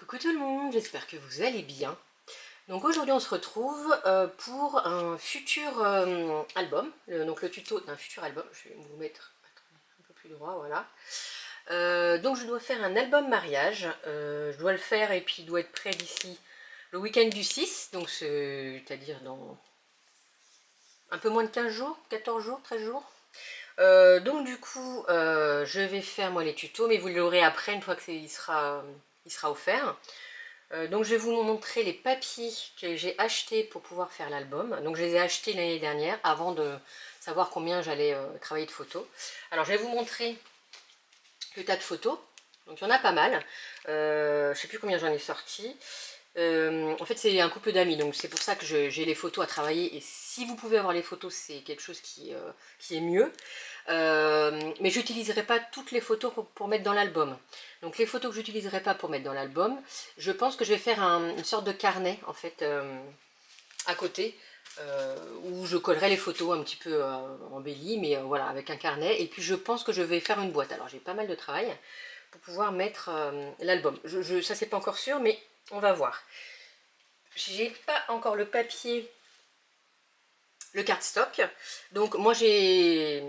Coucou tout le monde, j'espère que vous allez bien. Donc aujourd'hui on se retrouve pour un futur album, donc le tuto d'un futur album. Je vais vous mettre un peu plus droit, voilà. Donc je dois faire un album mariage, je dois le faire et puis il doit être prêt d'ici le week-end du 6, donc c'est-à-dire dans un peu moins de 15 jours, 14 jours, 13 jours. Donc du coup je vais faire moi les tutos, mais vous l'aurez après une fois que il sera offert. Donc je vais vous montrer les papiers que j'ai achetés pour pouvoir faire l'album. Donc je les ai achetés l'année dernière avant de savoir combien j'allais travailler de photos. Alors je vais vous montrer le tas de photos. Donc il y en a pas mal. Je ne sais plus combien j'en ai sorti. En fait c'est un couple d'amis, donc c'est pour ça que j'ai les photos à travailler. Et si vous pouvez avoir les photos, c'est quelque chose qui est mieux. Mais j'utiliserai pas toutes les photos pour mettre dans l'album. Donc les photos que j'utiliserai pas pour mettre dans l'album, je pense que je vais faire une sorte de carnet en fait à côté, où je collerai les photos un petit peu embellies, mais voilà, avec un carnet. Et puis je pense que je vais faire une boîte. Alors j'ai pas mal de travail pour pouvoir mettre l'album. Ça c'est pas encore sûr, mais on va voir. J'ai pas encore le papier, le cardstock. Donc moi j'ai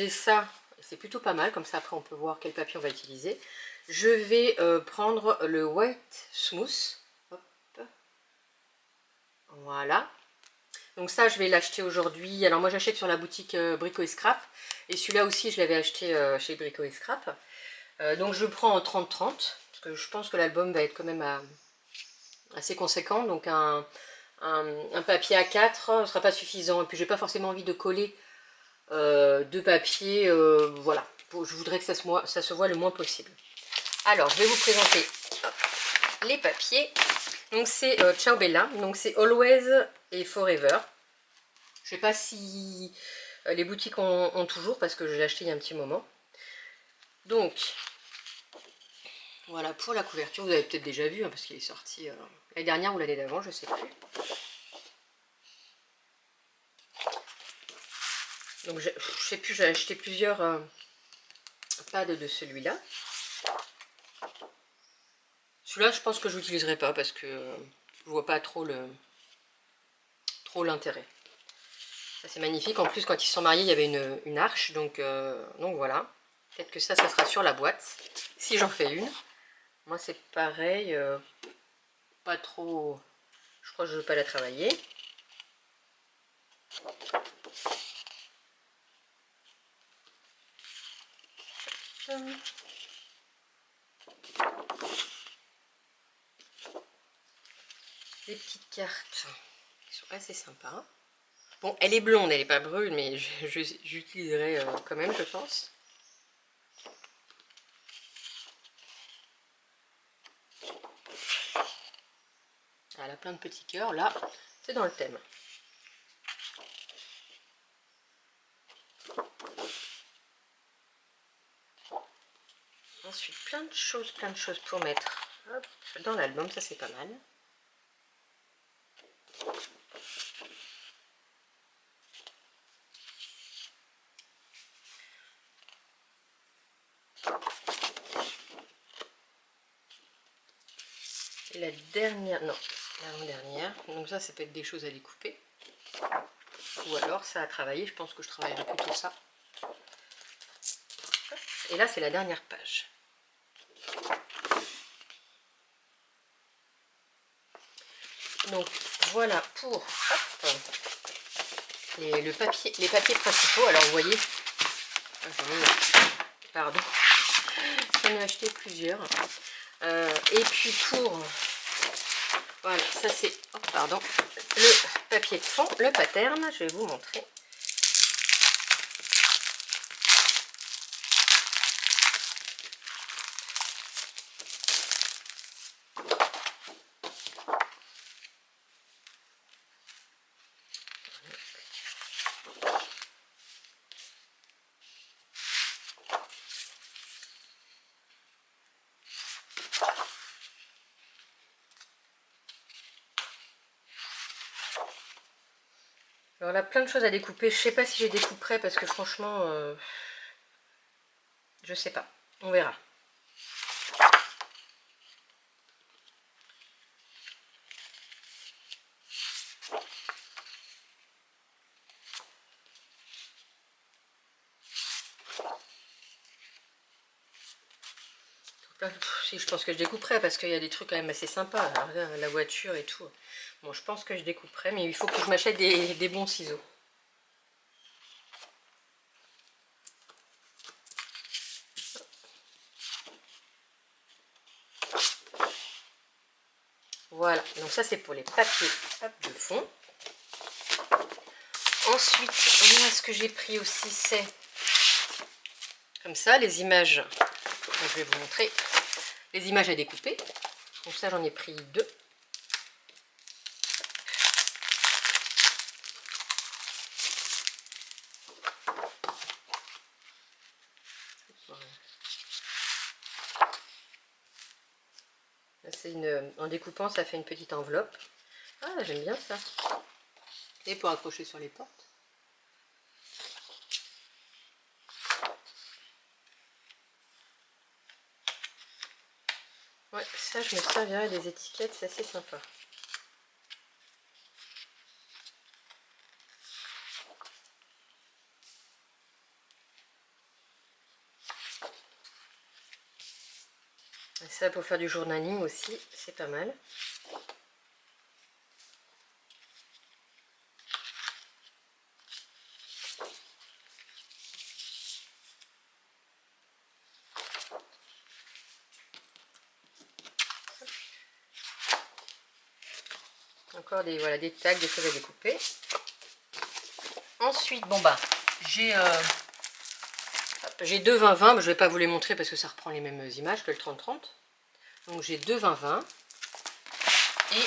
ça, c'est plutôt pas mal, comme ça après on peut voir quel papier on va utiliser. Je vais prendre le White Smooth. Hop. Voilà. Donc ça je vais l'acheter aujourd'hui. Alors moi j'achète sur la boutique Brico et Scrap. Et celui-là aussi je l'avais acheté chez Brico et Scrap. Donc je le prends en 30-30. Parce que je pense que l'album va être quand même assez conséquent. Donc un papier A4 ne sera pas suffisant. Et puis j'ai pas forcément envie de coller de papier, voilà. Je voudrais que ça se voit le moins possible. Alors, je vais vous présenter les papiers. Donc c'est Ciao Bella, donc c'est Always et Forever. Je sais pas si les boutiques ont toujours, parce que je l'ai acheté il y a un petit moment. Donc, voilà pour la couverture. Vous avez peut-être déjà vu, hein, parce qu'il est sorti l'année dernière ou l'année d'avant, je sais plus. Donc je sais plus, j'ai acheté plusieurs pads de celui-là. Celui-là, je pense que je l'utiliserai pas parce que je vois pas trop l'intérêt. C'est magnifique. En plus, quand ils se sont mariés, il y avait une arche. Donc voilà. Peut-être que ça sera sur la boîte. Si j'en fais une. Moi, c'est pareil. Pas trop... Je crois que je ne veux pas la travailler. Les petites cartes qui sont assez sympas. Bon, elle est blonde, elle n'est pas brune, mais j'utiliserai quand même, je pense. Elle a plein de petits cœurs. Là, c'est dans le thème. Ensuite, plein de choses pour mettre dans l'album. Ça, c'est pas mal. La dernière, non, l'avant-dernière. Donc ça peut être des choses à découper. Ou alors ça à travailler, je pense que je travaillerai plutôt ça. Et là c'est la dernière page. Donc voilà pour les papiers principaux. Alors vous voyez, pardon, j'en ai acheté plusieurs. Et puis pour, voilà, ça c'est, pardon, le papier de fond, le pattern, je vais vous montrer. Alors là, plein de choses à découper. Je sais pas si j'ai découperai parce que franchement, je sais pas. On verra. Si, je pense que je découperai parce qu'il y a des trucs quand même assez sympas. Alors, là, la voiture et tout. Bon, je pense que je découperai, mais il faut que je m'achète des bons ciseaux. Voilà, donc ça c'est pour les papiers de fond. Ensuite, voilà ce que j'ai pris aussi, c'est comme ça, les images. Donc, je vais vous montrer les images à découper. Donc ça, j'en ai pris 2. En découpant, ça fait une petite enveloppe. Ah, j'aime bien ça. Et pour accrocher sur les portes. Ouais, ça, je me servirai des étiquettes, c'est assez sympa. Et ça, pour faire du journaling aussi, c'est pas mal. Encore des, voilà, des tags, des choses à découper. Ensuite, bon bah, j'ai 2 20-20, mais je ne vais pas vous les montrer parce que ça reprend les mêmes images que le 30-30. Donc j'ai 2 20-20. Et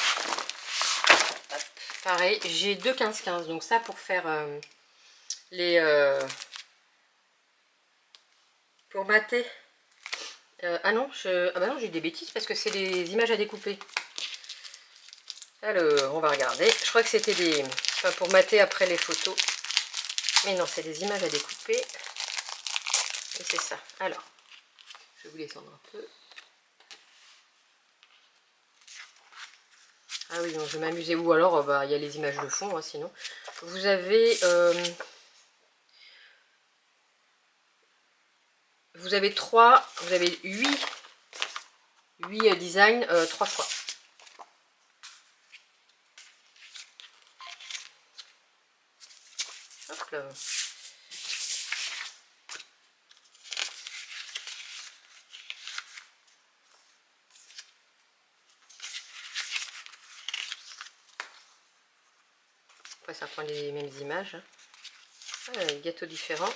hop, pareil, j'ai 2 15-15. Donc ça pour faire les... pour mater. Ah non, bah non, j'ai des bêtises parce que c'est des images à découper. Alors, on va regarder. Je crois que c'était des... Enfin, pour mater après les photos. Mais non, c'est des images à découper. Et c'est ça. Alors, je vais vous descendre un peu. Ah oui, donc je vais m'amuser. Ou alors, bah, il y a les images de fond, hein, sinon. Vous avez... vous avez 8 designs 3 fois. Hop là. Après, ça prend les mêmes images. Ah, gâteaux différents.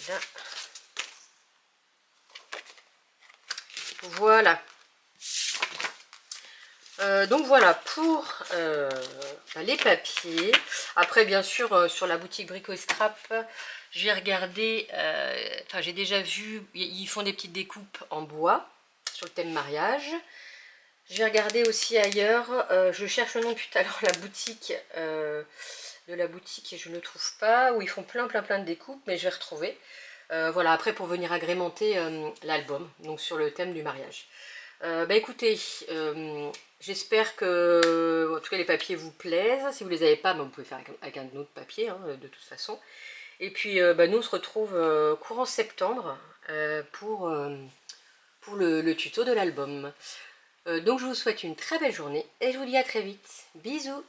Là. Voilà. Donc voilà pour les papiers. Après bien sûr sur la boutique Brico Scrap, j'ai regardé, enfin j'ai déjà vu, ils font des petites découpes en bois sur le thème mariage. J'ai regardé aussi ailleurs, je cherche le nom depuis tout à l'heure, la boutique de la boutique et je ne le trouve pas, où ils font plein de découpes, mais je vais retrouver. Voilà, après pour venir agrémenter l'album, donc sur le thème du mariage. Bah écoutez, j'espère que en tout cas les papiers vous plaisent. Si vous les avez pas, bah, vous pouvez faire avec un autre papier hein, de toute façon. Et puis bah, nous on se retrouve courant septembre pour le tuto de l'album. Donc je vous souhaite une très belle journée et je vous dis à très vite. Bisous!